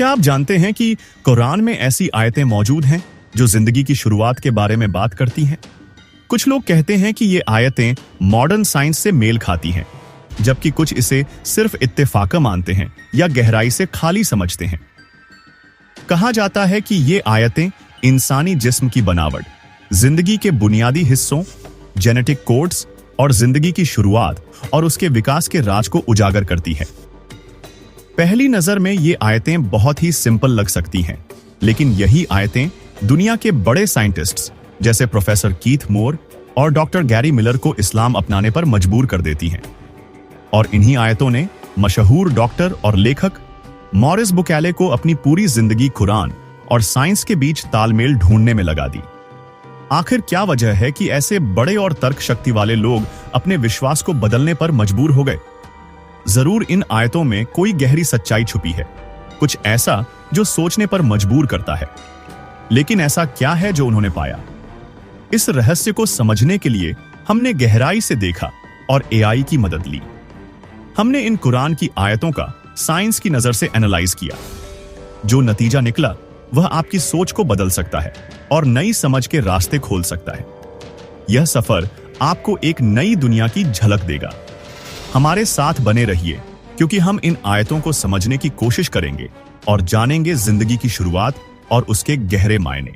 क्या आप जानते हैं कि कुरान में ऐसी आयतें मौजूद हैं जो जिंदगी की शुरुआत के बारे में बात करती हैं? कुछ लोग कहते हैं कि ये आयतें मॉडर्न साइंस से मेल खाती हैं, जबकि कुछ इसे सिर्फ इत्तेफाक मानते हैं या गहराई से खाली समझते हैं। कहा जाता है कि ये आयतें इंसानी जिस्म की बनावट, जिंदगी के बुनियादी हिस्सों, जेनेटिक कोड्स और जिंदगी की शुरुआत और उसके विकास के राज को उजागर करती है। पहली नजर में ये आयतें बहुत ही सिंपल लग सकती हैं, लेकिन यही आयतें दुनिया के बड़े साइंटिस्ट्स जैसे प्रोफेसर कीथ मोर और डॉक्टर गैरी मिलर को इस्लाम अपनाने पर मजबूर कर देती हैं। और इन्हीं आयतों ने मशहूर डॉक्टर और लेखक मॉरिस बुकैले को अपनी पूरी जिंदगी कुरान और साइंस के बीच तालमेल ढूंढने में लगा दी। आखिर क्या वजह है कि ऐसे बड़े और तर्क शक्ति वाले लोग अपने विश्वास को बदलने पर मजबूर हो गए? जरूर इन आयतों में कोई गहरी सच्चाई छुपी है, कुछ ऐसा जो सोचने पर मजबूर करता है। लेकिन ऐसा क्या है जो उन्होंने पाया? इस रहस्य को समझने के लिए हमने गहराई से देखा और एआई की मदद ली। हमने इन कुरान की आयतों का साइंस की नजर से एनालाइज किया। जो नतीजा निकला वह आपकी सोच को बदल सकता है और नई समझ के रास्ते खोल सकता है। यह सफर आपको एक नई दुनिया की झलक देगा। हमारे साथ बने रहिए, क्योंकि हम इन आयतों को समझने की कोशिश करेंगे और जानेंगे जिंदगी की शुरुआत और उसके गहरे मायने।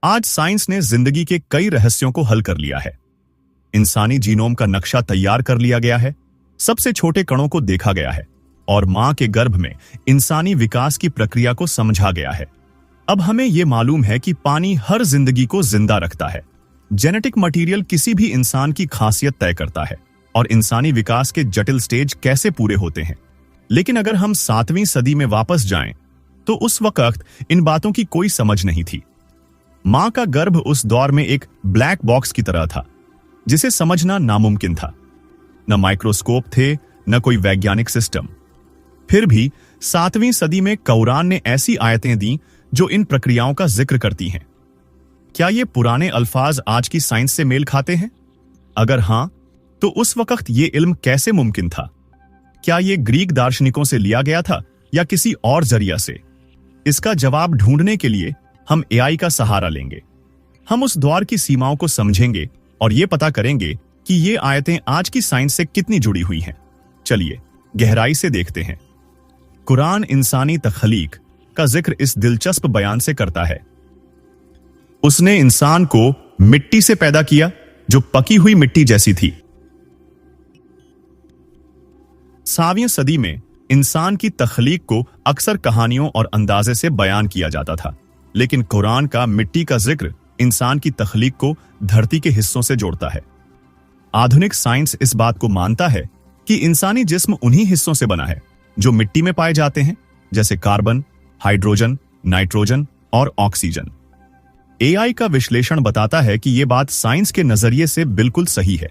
आज साइंस ने जिंदगी के कई रहस्यों को हल कर लिया है। इंसानी जीनोम का नक्शा तैयार कर लिया गया है, सबसे छोटे कणों को देखा गया है और मां के गर्भ में इंसानी विकास की प्रक्रिया को समझा गया है। अब हमें यह मालूम है कि पानी हर जिंदगी को जिंदा रखता है। जेनेटिक मटेरियल किसी भी इंसान की खासियत तय करता है और इंसानी विकास के जटिल स्टेज कैसे पूरे होते हैं। लेकिन अगर हम 7वीं सदी में वापस जाएं, तो उस वक्त इन बातों की कोई समझ नहीं थी। मां का गर्भ उस दौर में एक ब्लैक बॉक्स की तरह था, जिसे समझना नामुमकिन था। न माइक्रोस्कोप थे, न कोई वैज्ञानिक सिस्टम। फिर भी 7वीं सदी में कुरान ने ऐसी आयतें दी जो इन प्रक्रियाओं का जिक्र करती हैं। क्या ये पुराने अल्फाज आज की साइंस से मेल खाते हैं? अगर हां, तो उस वक्त ये इल्म कैसे मुमकिन था? क्या ये ग्रीक दार्शनिकों से लिया गया था या किसी और जरिया से? इसका जवाब ढूंढने के लिए हम एआई का सहारा लेंगे। हम उस दौर की सीमाओं को समझेंगे और ये पता करेंगे कि ये आयतें आज की साइंस से कितनी जुड़ी हुई हैं। चलिए गहराई से देखते हैं। कुरान इंसानी तख्लीक का जिक्र इस दिलचस्प बयान से करता है। उसने इंसान को मिट्टी से पैदा किया, जो पकी हुई मिट्टी जैसी थी। 7वीं सदी में इंसान की तख्लीक को अक्सर कहानियों और अंदाजे से बयान किया जाता था, लेकिन कुरान का मिट्टी का जिक्र इंसान की तख्लीक को धरती के हिस्सों से जोड़ता है। आधुनिक साइंस इस बात को मानता है कि इंसानी जिस्म उन्हीं हिस्सों से बना है जो मिट्टी में पाए जाते हैं, जैसे कार्बन, हाइड्रोजन, नाइट्रोजन और ऑक्सीजन। एआई का विश्लेषण बताता है कि यह बात साइंस के नजरिए से बिल्कुल सही है।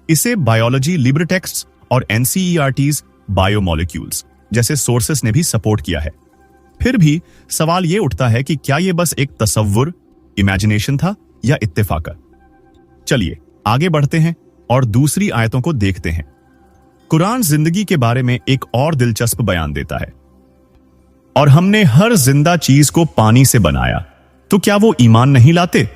इसे बायोलॉजी लिब्रे टेक्स्ट्स और एनसीईआरटीज बायोमोलिक्यूल्स जैसे सोर्सेस ने भी सपोर्ट किया है। फिर भी सवाल यह उठता है कि क्या यह बस एक तसव्वुर, इमेजिनेशन था या इत्तेफाक? चलिए आगे बढ़ते हैं और दूसरी आयतों को देखते हैं। कुरान जिंदगी के बारे में एक और दिलचस्प बयान देता है। और हमने हर जिंदा चीज को पानी से बनाया, तो क्या वो ईमान नहीं लाते?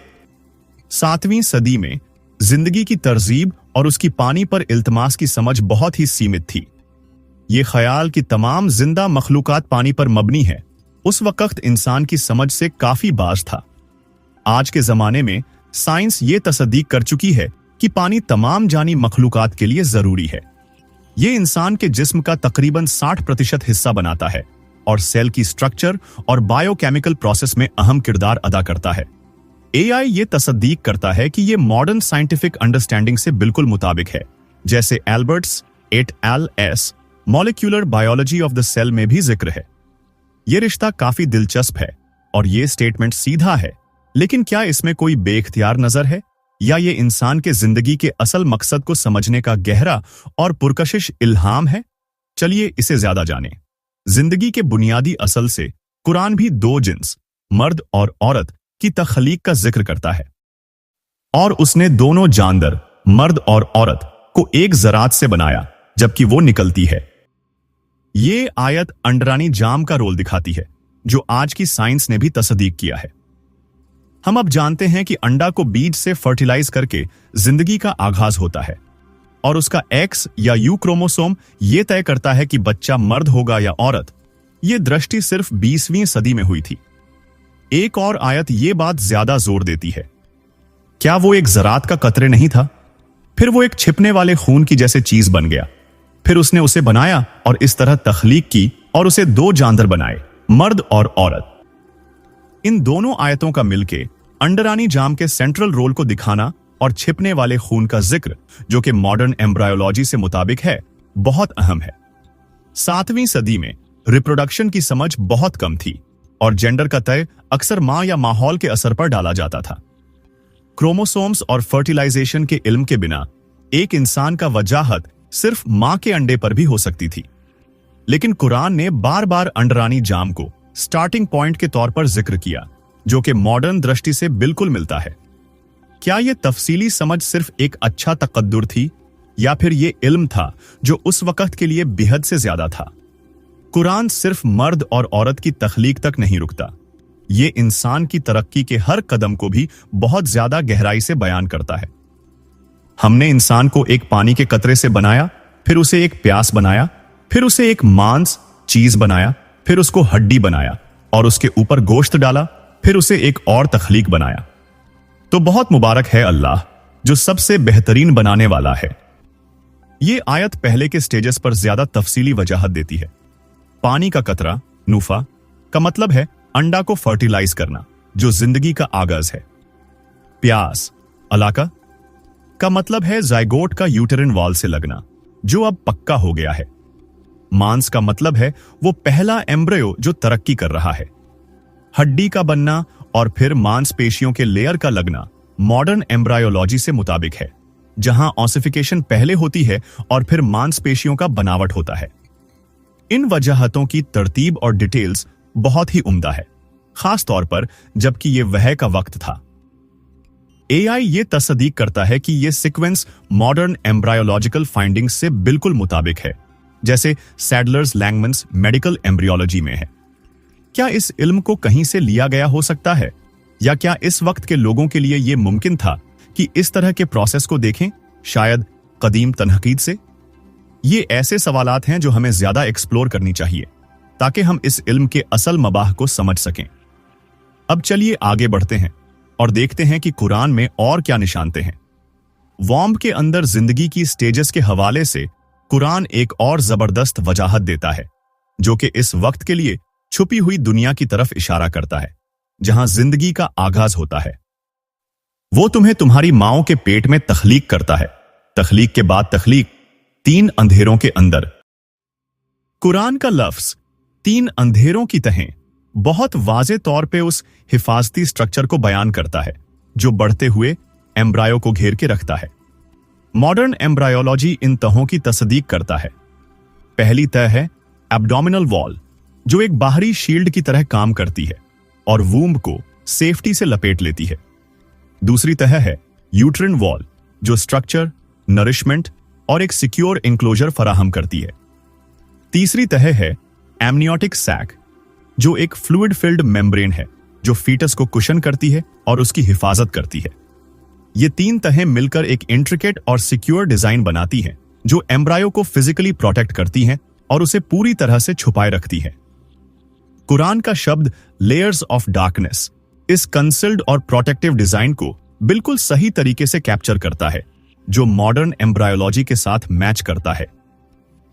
7वीं सदी में जिंदगी की तरजीब और उसकी पानी पर इल्तमास की समझ बहुत ही सीमित थी। ये ख्याल कि तमाम जिंदा मखलूकात पानी पर मबनी है, उस वक्त इंसान की समझ से काफी बाज था। आज के जमाने में साइंस ये तस्दीक कर चुकी है कि पानी तमाम जानी मखलूकात के लिए जरूरी है। ये इंसान के जिस्म का तकरीबन 60% हिस्सा बनाता है और सेल की स्ट्रक्चर और बायोकेमिकल प्रोसेस में अहम किरदार अदा करता है। एआई ये तस्दीक करता है कि ये मॉडर्न साइंटिफिक अंडरस्टैंडिंग से बिल्कुल मुताबिक है, जैसे Alberts et al S molecular biology of the cell में भी जिक्र है। ये रिश्ता काफी दिलचस्प है और ये स्टेटमेंट सीधा है, लेकिन क्या इसमें कोई बेख्तियार नजर है या ये इंसान के जिंदगी के असल मकसद को समझने का गहरा और पुरकशिश इल्हाम है? चलिए इसे ज्यादा जानें। जिंदगी के बुनियादी असल से कुरान भी 2 जिन्स, मर्द और औरत की तख्लीक का जिक्र करता है। और उसने दोनों जानदार, मर्द और औरत, को एक ज़रात से बनाया जबकि वो निकलती है। ये आयत अंडरानी जाम का रोल दिखाती है, जो आज की साइंस ने भी तस्दीक किया है। हम अब जानते हैं कि अंडा को बीज से फर्टिलाइज करके जिंदगी का आगाज होता है और उसका एक्स या यू क्रोमोसोम यह तय करता है कि बच्चा मर्द होगा या औरत। यह दृष्टि सिर्फ 20वीं सदी में हुई थी। एक और आयत यह बात ज्यादा जोर देती है। क्या वो एक ज़रात का कतरे नहीं था? फिर वो एक छिपने वाले खून की जैसे चीज बन गया। फिर उसने उसे बनाया और इस तरह तख्लीक की और उसे 2 जानदार बनाए, मर्द और औरत। इन दोनों आयतों का मिलके अंडरानी जाम के सेंट्रल रोल को दिखाना और छिपने वाले खून का जिक्र, जो कि मॉडर्न एम्ब्रायोलॉजी से मुताबिक है, बहुत अहम है। 7वीं सदी में रिप्रोडक्शन की समझ बहुत कम थी और जेंडर का तय अक्सर मां या माहौल के असर पर डाला जाता था। क्रोमोसोम्स और फर्टिलाइजेशन के इल्म के बिना एक इंसान का वजाहत सिर्फ मां के अंडे पर भी हो सकती थी। लेकिन कुरान ने बार बार अंडरानी जाम को स्टार्टिंग पॉइंट के तौर पर जिक्र किया, जो कि मॉडर्न दृष्टि से बिल्कुल मिलता है। क्या यह तफसीली समझ सिर्फ एक अच्छा तकद्दुर थी या फिर यह इल्म था जो उस वक्त के लिए बेहद से ज्यादा था? कुरान सिर्फ मर्द और औरत की तख्लीक तक नहीं रुकता, ये इंसान की तरक्की के हर कदम को भी बहुत ज्यादा गहराई से बयान करता है। हमने इंसान को एक पानी के कतरे से बनाया, फिर उसे एक प्यास बनाया, फिर उसे एक मांस चीज बनाया, फिर उसको हड्डी बनाया और उसके ऊपर गोश्त डाला, फिर उसे एक और तख्लीक बनाया। तो बहुत मुबारक है अल्लाह, जो सबसे बेहतरीन बनाने वाला है। यह आयत पहले के स्टेजेस पर ज्यादा तफसीली वजाहत देती है। पानी का कतरा, नूफा, का मतलब है अंडा को फर्टिलाइज करना, जो जिंदगी का आगाज है। प्यास, अलाका, का मतलब है जायगोट का यूटेरिन वॉल से लगना, जो अब पक्का हो गया है। मांस का मतलब है वो पहला एम्ब्रियो जो तरक्की कर रहा है। हड्डी का बनना और फिर मांसपेशियों के लेयर का लगना मॉडर्न एम्ब्रायोलॉजी से मुताबिक है, जहां ऑसिफिकेशन पहले होती है और फिर मांसपेशियों का बनावट होता है। इन वजाहतों की तरतीब और डिटेल्स बहुत ही उम्दा है, खास तौर पर जबकि यह वह का वक्त था। एआई ये तस्दीक करता है कि यह सीक्वेंस मॉडर्न एम्ब्रायोलॉजिकल फाइंडिंग्स से बिल्कुल मुताबिक है, जैसे सैडलर्स लैंगमन्स मेडिकल एम्ब्रियोलॉजी में है। क्या इस इल्म को कहीं से लिया गया हो सकता है, या क्या इस वक्त के लोगों के लिए यह मुमकिन था कि इस तरह के प्रोसेस को देखें, शायद कदीम तनकीद से? ये ऐसे सवालात हैं जो हमें ज्यादा एक्सप्लोर करनी चाहिए ताकि हम इस इल्म के असल मबाह को समझ सकें। अब चलिए आगे बढ़ते हैं और देखते हैं कि कुरान में और क्या निशानते हैं। वॉम्ब के अंदर जिंदगी की स्टेजेस के हवाले से कुरान एक और जबरदस्त वजाहत देता है, जो कि इस वक्त के लिए छुपी हुई दुनिया की तरफ इशारा करता है, जहां जिंदगी का आगाज होता है। वो तुम्हें तुम्हारी माओ के पेट में तख्लीक करता है, तख्लीक के बाद तख्लीक, 3 अंधेरों के अंदर। कुरान का लफ्ज 3 अंधेरों की तहें बहुत वाज़े तौर पे उस हिफाजती स्ट्रक्चर को बयान करता है जो बढ़ते हुए एम्ब्रायो को घेर के रखता है। मॉडर्न एम्ब्रायोलॉजी इन तहों की तस्दीक करता है। पहली तह है एब्डोमिनल वॉल, जो एक बाहरी शील्ड की तरह काम करती है और वूम्ब को सेफ्टी से लपेट लेती है। दूसरी तह है यूट्रिन वॉल, जो स्ट्रक्चर, नरिशमेंट और एक सिक्योर इंक्लोजर फराहम करती है। तीसरी तह है एमनियोटिक सैक, जो एक फ्लूइड फिल्ड मेम्ब्रेन है जो फीटस को कुशन करती है और उसकी हिफाजत करती है। ये 3 तहें मिलकर एक इंट्रिकेट और सिक्योर डिजाइन बनाती हैं जो एम्ब्रायो को फिजिकली प्रोटेक्ट करती हैं और उसे पूरी तरह से छुपाए रखती है। कुरान का शब्द लेयर्स ऑफ डार्कनेस इस कंसिल्ड और प्रोटेक्टिव डिजाइन को बिल्कुल सही तरीके से कैप्चर करता है, जो मॉडर्न एम्ब्रायोलॉजी के साथ मैच करता है।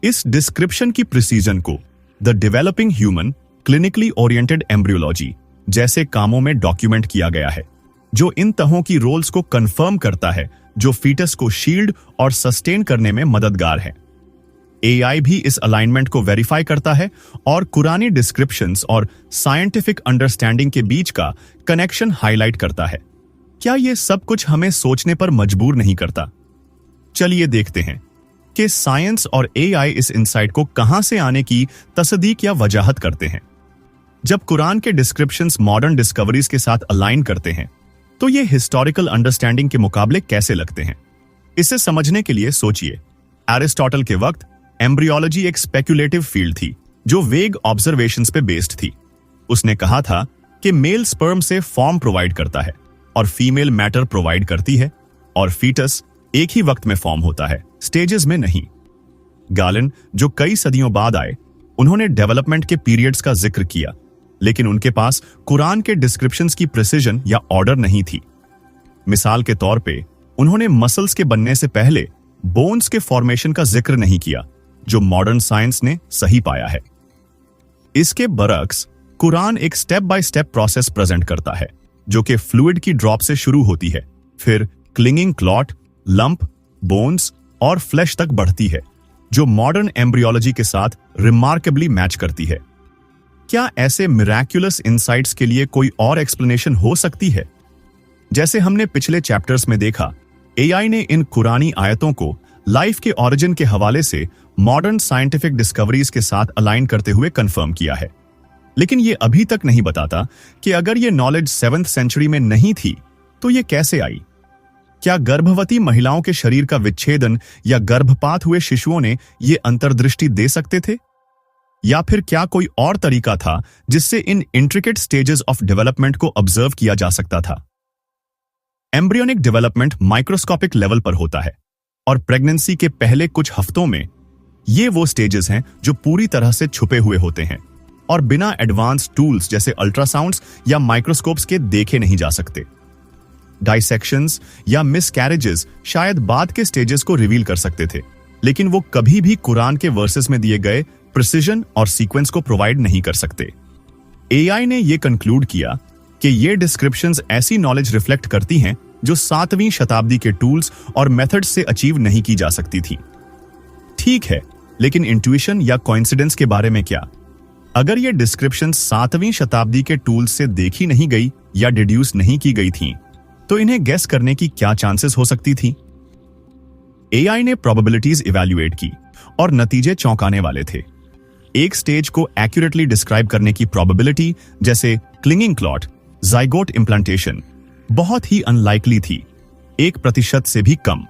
इस डिस्क्रिप्शन की प्रिसीजन को the developing human clinically oriented embryology जैसे कामों में डॉक्यूमेंट किया गया है, जो इन तहों की रोल्स को कंफर्म करता है, जो फीटस को शील्ड और सस्टेन करने में मददगार है। एआई भी इस अलाइनमेंट को वेरीफाई करता है और कुरानी डिस्क्रिप्शंस और साइंटिफिक अंडरस्टैंडिंग के बीच का कनेक्शन हाईलाइट करता है। क्या यह सब कुछ हमें सोचने पर मजबूर नहीं करता? चलिए देखते हैं कि साइंस और एआई इस इंसाइट को कहां से आने की तस्दीक या वजाहत करते हैं। जब कुरान के डिस्क्रिप्शंस मॉडर्न डिस्कवरीज के साथ अलाइन करते हैं, तो ये हिस्टोरिकल अंडरस्टैंडिंग के मुकाबले कैसे लगते हैं? इसे समझने के लिए सोचिए, एरिस्टोटल के वक्त एम्ब्रियोलॉजी एक स्पेक्युलेटिव फील्ड थी जो वेग ऑब्जर्वेशंस पे बेस्ड थी। उसने कहा था कि मेल स्पर्म से फॉर्म प्रोवाइड करता है और फीमेल मैटर प्रोवाइड करती है और फीटस एक ही वक्त में फॉर्म होता है, स्टेजेस में नहीं। गालन, जो कई सदियों बाद आए, उन्होंने डेवलपमेंट के पीरियड्स का जिक्र किया, लेकिन उनके पास कुरान के डिस्क्रिप्शंस की प्रिसिजन या ऑर्डर नहीं थी। मिसाल के तौर पे उन्होंने मसल्स के बनने से पहले बोन्स के फॉर्मेशन का जिक्र नहीं किया, जो मॉडर्न साइंस ने सही पाया है। इसके बरक्स कुरान एक step by step process present करता है, जो कि फ्लूइड की ड्रॉप से शुरू होती है, फिर क्लिंगिंग क्लॉट, लंप, बोन्स और फ्लैश तक बढ़ती है, जो मॉडर्न एम्ब्रियोलॉजी के साथ रिमार्केबली मैच करती है। क्या ऐसे मिराक्युलस इंसाइट्स के लिए कोई और एक्सप्लेनेशन हो सकती है? जैसे हमने पिछले चैप्टर्स में देखा, एआई ने इन कुरानी आयतों को लाइफ के ओरिजिन के हवाले से मॉडर्न साइंटिफिक डिस्कवरीज के साथ अलाइन करते हुए कंफर्म किया है। लेकिन यह अभी तक नहीं बताता कि अगर यह नॉलेज 7th सेंचुरी में नहीं थी तो यह कैसे आई। क्या गर्भवती महिलाओं के शरीर का विच्छेदन या गर्भपात हुए शिशुओं ने यह अंतर्दृष्टि दे सकते थे? या फिर क्या कोई और तरीका था जिससे इन इंट्रिकेट स्टेजेस ऑफ डेवलपमेंट को ऑब्जर्व किया जा सकता था? एम्ब्रियोनिक डेवलपमेंट माइक्रोस्कोपिक लेवल पर होता है और प्रेगनेंसी के पहले कुछ हफ्तों में ये वो स्टेजेस हैं जो पूरी तरह से छुपे हुए होते हैं और बिना एडवांस टूल्स जैसे अल्ट्रासाउंड्स या माइक्रोस्कोप्स के देखे नहीं जा सकते। डाइसेक्शंस या मिसकैरेजेस शायद बाद के स्टेजेस को रिवील कर सकते थे, लेकिन वो कभी भी कुरान के वर्सेस में दिए गए प्रिसिजन और सीक्वेंस को प्रोवाइड नहीं कर सकते। एआई ने यह कंक्लूड किया कि ये डिस्क्रिप्शंस ऐसी नॉलेज रिफ्लेक्ट करती हैं जो 7वीं शताब्दी के टूल्स और मेथड्स से अचीव नहीं की जा सकती थी। ठीक है, लेकिन इंट्यूशन या कोइंसिडेंस के बारे में क्या? अगर ये डिस्क्रिप्शन 7वीं शताब्दी के टूल्स से देखी नहीं गई या डिड्यूस नहीं की गई थी, तो इन्हें गेस करने की क्या चांसेस हो सकती थी? एआई ने प्रोबेबिलिटीज इवैल्यूएट की और नतीजे चौंकाने वाले थे। एक स्टेज को एक्यूरेटली डिस्क्राइब करने की प्रोबेबिलिटी, जैसे क्लिंगिंग क्लॉट, जाइगोट इम्प्लांटेशन, बहुत ही अनलाइकली थी, 1% से भी कम।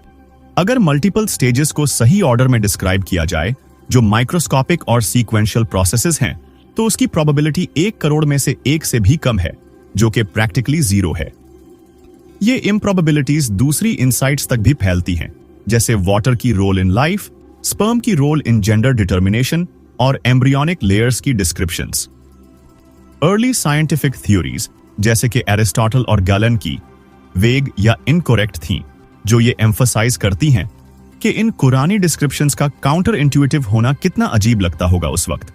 अगर मल्टीपल स्टेजेस को सही ऑर्डर में डिस्क्राइब किया जाए, जो माइक्रोस्कोपिक और सीक्वेंशियल प्रोसेसेस हैं, तो उसकी प्रोबेबिलिटी 1 करोड़ में से 1 से भी कम है, जो कि प्रैक्टिकली 0 है। ये इम्प्रोबेबिलिटीज दूसरी इंसाइट्स तक भी फैलती हैं, जैसे वाटर की रोल इन लाइफ, स्पर्म की रोल इन जेंडर डिटर्मिनेशन और एम्ब्रियोनिक लेयर्स की डिस्क्रिप्शंस। अर्ली साइंटिफिक थ्योरीज जैसे कि एरिस्टोटल और गैलन की वेग या इनकोरेक्ट थीं, जो ये एम्फसाइज करती हैं कि इन कुरानी डिस्क्रिप्शंस का काउंटर इंट्यूटिव होना कितना अजीब लगता होगा उस वक्त।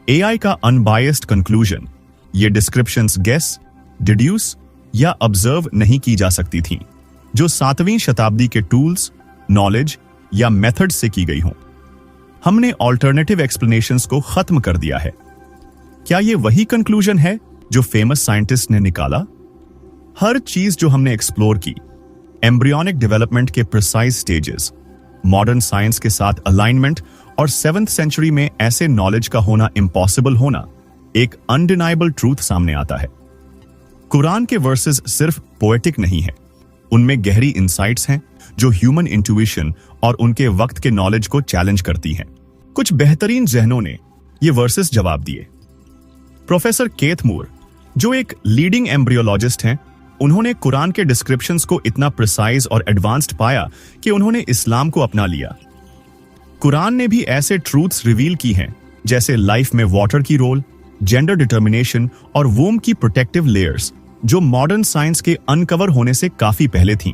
एआई का अनबायस्ड कंक्लूजन, ये डिस्क्रिप्शंस गेस, डिड्यूस या ऑब्जर्व नहीं की जा सकती थीं, जो 7वीं शताब्दी के टूल्स, नॉलेज या मेथड से की गई हों। हमने ऑल्टरनेटिव एक्सप्लेनेशंस को खत्म कर दिया है। क्या यह वही कंक्लूजन है जो फेमस साइंटिस्ट ने निकाला? हर चीज जो हमने एक्सप्लोर की, एम्ब्रियोनिक डेवलपमेंट के प्रिसाइज स्टेजेस, मॉडर्न साइंस के साथ अलाइनमेंट और 7th सेंचुरी में ऐसे नॉलेज का होना इम्पॉसिबल होना, एक अनडिनाइबल ट्रूथ सामने आता है। कुरान के वर्सेस सिर्फ पोएटिक नहीं है, उनमें गहरी इंसाइट्स हैं जो ह्यूमन इंट्यूशन और उनके वक्त के नॉलेज को चैलेंज करती हैं। कुछ बेहतरीन जहनों ने ये वर्सेस जवाब दिए। प्रोफेसर केथ मूर, जो एक लीडिंग एम्ब्रियोलॉजिस्ट हैं, उन्होंने कुरान के डिस्क्रिप्शंस को इतना प्रिसाइज और एडवांस्ड पाया कि उन्होंने इस्लाम को अपना लिया। कुरान ने भी ऐसे ट्रूथ्स रिवील की हैं, जैसे लाइफ में वाटर की रोल, जेंडर डिटर्मिनेशन और वोम की प्रोटेक्टिव लेयर्स, जो मॉडर्न साइंस के अनकवर होने से काफी पहले थीं।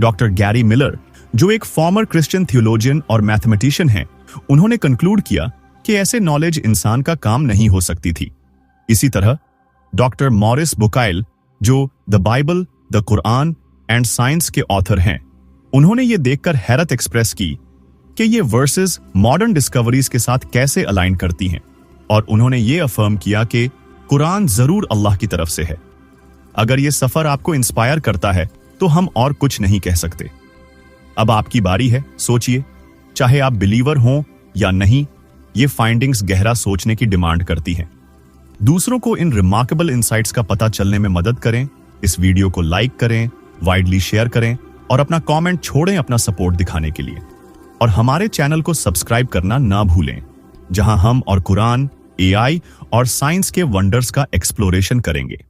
डॉक्टर गैरी मिलर, जो एक फॉर्मर क्रिश्चियन थियोलॉजियन और मैथमेटिशियन हैं, उन्होंने कंक्लूड किया कि ऐसे नॉलेज इंसान का काम नहीं हो सकती थी। इसी तरह डॉक्टर मॉरिस बुकाइल, जो the Bible, the Quran and science के ऑथर हैं, उन्होंने ये देखकर हैरत एक्सप्रेस की कि ये वर्सेस मॉडर्न डिस्कवरीज के साथ कैसे अलाइन करती हैं, और उन्होंने ये अफर्म किया कि कुरान जरूर अल्लाह की तरफ से है। अगर ये सफर आपको इंस्पायर करता है तो हम और कुछ नहीं कह सकते। अब आपकी बारी है, सोचिए। चाहे आप बिलीवर हों या नहीं, ये फाइंडिंग्स गहरा सोचने की डिमांड करती हैं। दूसरों को इन रिमार्केबल इंसाइट्स का पता चलने में मदद करें। इस वीडियो को लाइक करें, वाइडली शेयर करें और अपना कमेंट छोड़ें अपना सपोर्ट दिखाने के लिए। और हमारे चैनल को सब्सक्राइब करना ना भूलें, जहां हम और कुरान, एआई और साइंस के वंडर्स का एक्सप्लोरेशन करेंगे।